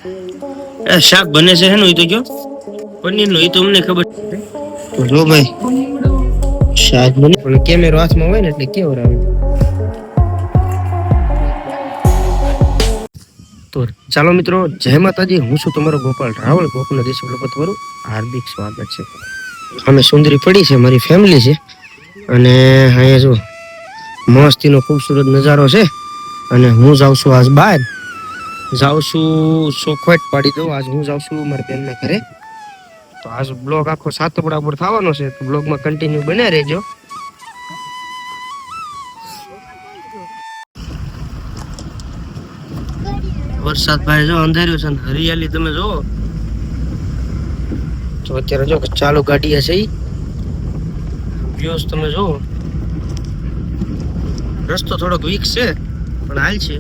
શાક બને છે નું, એ તો કયો પનીર નું, એ તો અમને ખબર. તો જો ભાઈ શાક બને, પણ કેમેરો હાથમાં હોય ને એટલે કેવું આવે. તો ચાલો મિત્રો, જય માતાજી. હું છું તમારો ગોપાલ રાવળ. ગોકુલ દેશ તમારું હાર્દિક સ્વાગત છે. અમે સુંદરી પડી છે, મારી ફેમિલી છે, અને અહીંયા જો મસ્તીનો ખૂબસૂરત નજારો છે. અને હું જાઉં છું આજ બહાર, જાઉં છું ચોખવટ પાડી દઉં. આજ હું જાઉં છું મારા બેનના ઘરે. તો આજ બ્લોગ આખો સાતપડા પર થવાનો છે, તો બ્લોગમાં કન્ટિન્યુ બને રહેજો. વરસાદ ભાઈ જો અંધાર્યું છે, હરિયાળી તમે જોવો તો અત્યારે જો ચાલુ ગાડી હશે, વ્યુઝ તમે જોવો. રસ્તો થોડોક વીક છે પણ હાલ છે.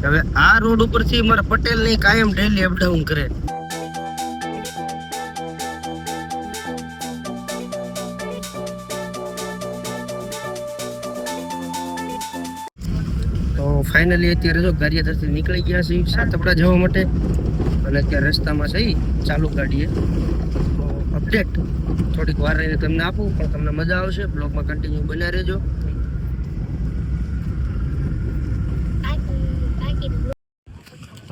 હવે આ રોડ ઉપરથી મારા પટેલ ની કાયમ ડેલી અપડાઉન કરે. તો ફાઇનલી અત્યારે જો ગારિયાધારથી નીકળી ગયા છે સાતપડા જવા માટે, અને અત્યારે રસ્તામાં છે ચાલુ ગાડીએ. તો અપડેટ થોડીક વાર રહીને તમને આપું, પણ તમને મજા આવશે. બ્લોગમાં કન્ટિન્યુ બન્યા રહેજો.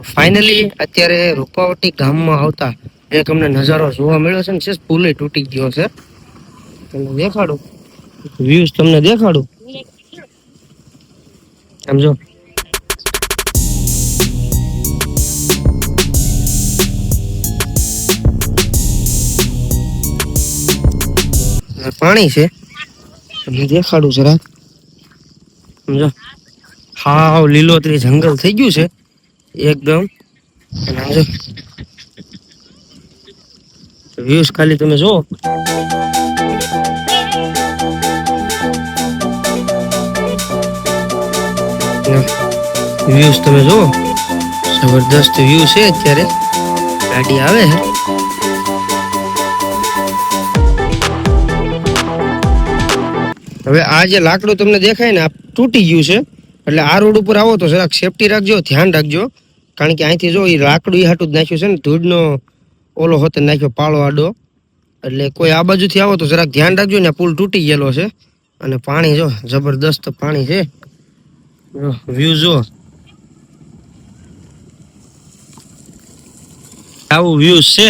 ફાઇનલી અત્યારે રૂપાવટી ગામમાં આવતા એક અમને નજારો જોવા મળ્યો છે ને, પુલ તૂટી ગયો છે. તમને દેખાડું વ્યૂઝ, તમને દેખાડું સમજો. પાણી છે, તમને દેખાડું જરા સમજો. હાવ લીલોતરી જંગલ થઈ ગયું છે એકદમ. વ્યૂઝ ખાલી તમે જો. વ્યૂઝ તમે જો, જબરદસ્ત વ્યૂ છે. અત્યારે ગાડી આવે છે. હવે આ જે લાકડું તમને દેખાય ને, આ તૂટી ગયું છે. એટલે આ રોડ ઉપર આવો તો જરાક સેફટી રાખજો, ધ્યાન રાખજો. કારણ કે અહીંથી જો એ લાકડું હાટું જ નાખ્યું છે ને, ધૂળનો ઓલો હોતે નાખ્યો પાળો આડો. એટલે કોઈ આ બાજુથી આવો તો જરાક ધ્યાન રાખજો ને. પુલ તૂટી ગયેલો છે, અને પાણી જો જબરદસ્ત પાણી છે. વ્યૂ જો, આવું વ્યૂઝ છે.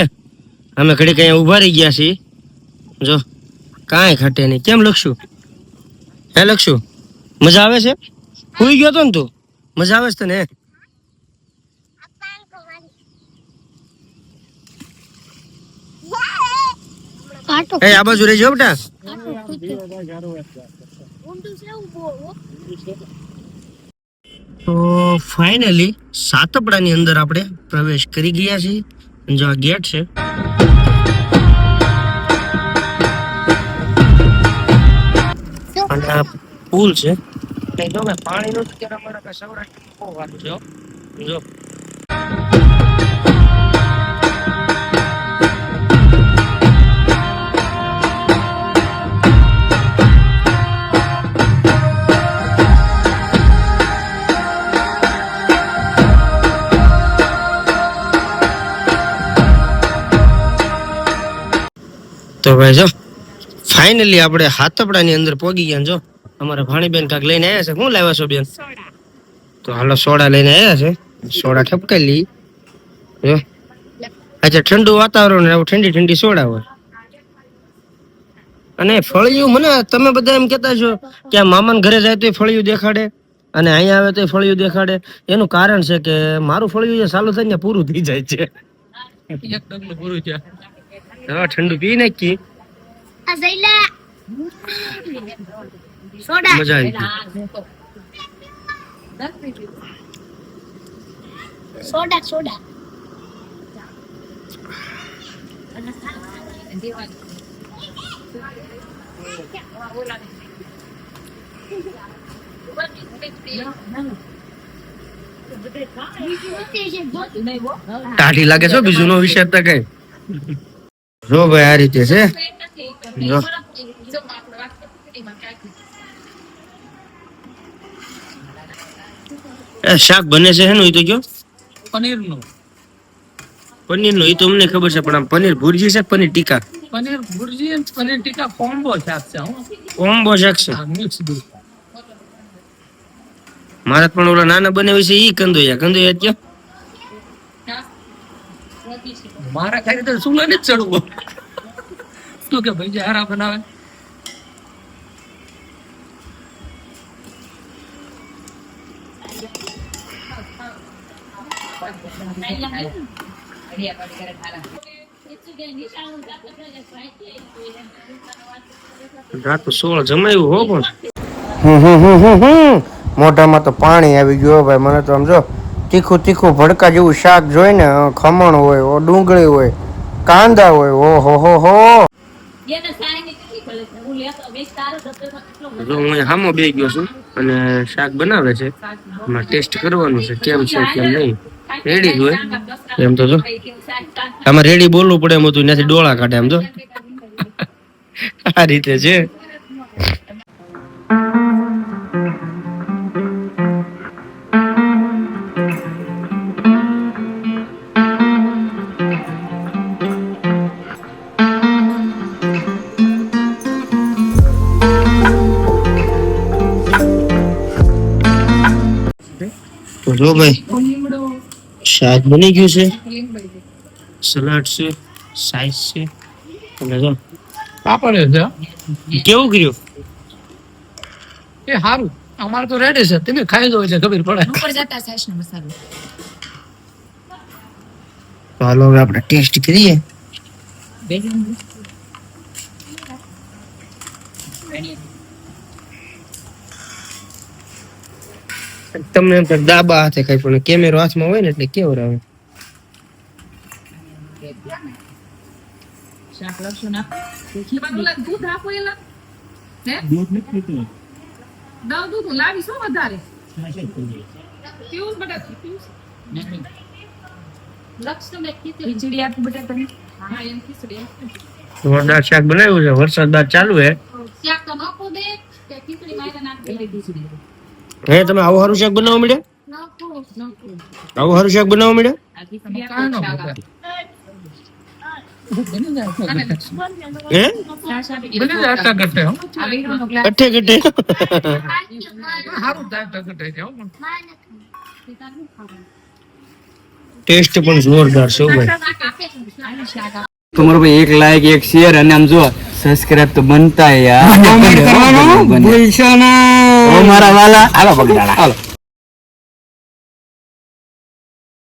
અમે ઘડીક અહીંયા ઉભા રહી ગયા છીએ. જો કાંઈ ઘટે નહીં. કેમ લખશું? હે લખશું, મજા આવે છે? સુઈ ગયો તો ને તું? મજા આવે છે તને? આ બાજુ રહી જાવ બેટા. તો ફાઇનલી સાતપડાની અંદર આપણે પ્રવેશ કરી ગયા છીએ. જો આ ગેટ છે. અને આ પુલ છે. જો કે પાણીનું અત્યારે અમારા સૌરાષ્ટ્રમાં બહુ સારું છે. જો તો ભાઈ જો ફાઇનલી આપણે હાથપડાની અંદર પહોંચી ગયા. જો અમારા ભાણીબેન કાંક લઈને આવ્યા છે. શું લાવ્યા છો બેન? તો હાલો સોડા લઈને આવ્યા છે. સોડા ઠપકાઈ લઈ. જો અચ્છા, ઠંડુ વાતાવરણ, ઠંડી ઠંડી સોડા હોય. અને ફળિયું, મને તમે બધા એમ કહેતા છો કે આ મામાના ઘરે જાય તો ફળિયું દેખાડે, અને અહીંયા આવે તો ફળિયું દેખાડે. એનું કારણ છે કે મારું ફળિયું જે ચાલુ થાય ને પૂરું થઈ જાય છે. એકદમ પૂરું છે. હા, ઠંડુ પી નાખી. મજા આવી ગઈ. સોડા સોડા ટાઢી લાગે છે. બીજું નો વિચાર તો કઈ. જો ભાઈ આ રીતે છે. જો શાક બને છે એનું, એ તો કયો. પનીરનું. પનીરનું એ તો અમને ખબર છે, પણ આમ પનીર ભુરજી છે કે પનીર ટીકા? પનીર ભુરજી અને પનીર ટીકા કોમ્બો શાક છે. કોમ્બો શાક છે. મિક્સ દૂધ. મારા પણ ઓલા નાના બનાવી છે ઈ કંદોયા કયો. મારા ખાઈ તો સુલે જ ચડવું. શું કે ભાઈ હારા બનાવે. રાત 16 જમાયું હો પણ. મોઢામાં તો પાણી આવી ગયું ભાઈ. મને તો આમ જો તીખું તીખું ભડકા જેવું શાક જોઈ ને, ખમણ હોય, ડુંગળી હોય, કાંદા હોય, ઓહો હો હો. હું હામો બે ગયો છું અને શાક બનાવે છે, એમાં ટેસ્ટ કરવાનું છે કેમ છે કેમ નહીં. રેડી જ હોય એમ તો જો. આમાં રેડી બોલવું પડે એમ હતું, ત્યાંથી ડોળા કાઢે એમ જો. આ રીતે છે. તો જો ભાઈ શાક બની ગયું છે, સલાડ છે, સાઈઝ છે અને જો પાપડ છે. કેવું કર્યું એ સારું. અમારે તો રેડી છે, તમે ખાઈ દો એટલે ખબર પડે. ઉપર જતા સાસ નો મસાલો. તો હાલો હવે આપણે ટેસ્ટ કરીએ. તમને એમ થાય દાબા હાથે ખાઈ, પણ કેમેરો હાથમાં હોય ને એટલે કેવું આવે. શાક લખશું ના. દૂધ આપો એલા. હે? દૂધ લાવી શું વધારે? પીવું બટા પીવું. લક્ષ ને ખીચડી આપી બટા તમે. હા એમ ખીચડી. જોરદાર શાક બનાવ્યું છે. વરસાદ બાદ ચાલુ હે. શાક તો નાખો દે કે ખીચડી મારે નાખી દે ખીચડી. હે તમે આવું સારું શાક બનાવવા મળ્યા? નાખો. આવું સારું શાક બનાવવા મળ્યા? આ ખીચડી આપો શાક. હે બની જાય ટગટે હો. કઠે કઠે. સારું થાય ટગટે છે હો. ટેસ્ટ પણ જોરદાર છે ભાઈ. તમારો ભાઈ 1 લાઈક 1 શેર અને આમ જો સબસ્ક્રાઇબ તો બનતા યાર. ભૂલશો ના. ઓ મારા વાલા હાલો પગડાળા હાલો.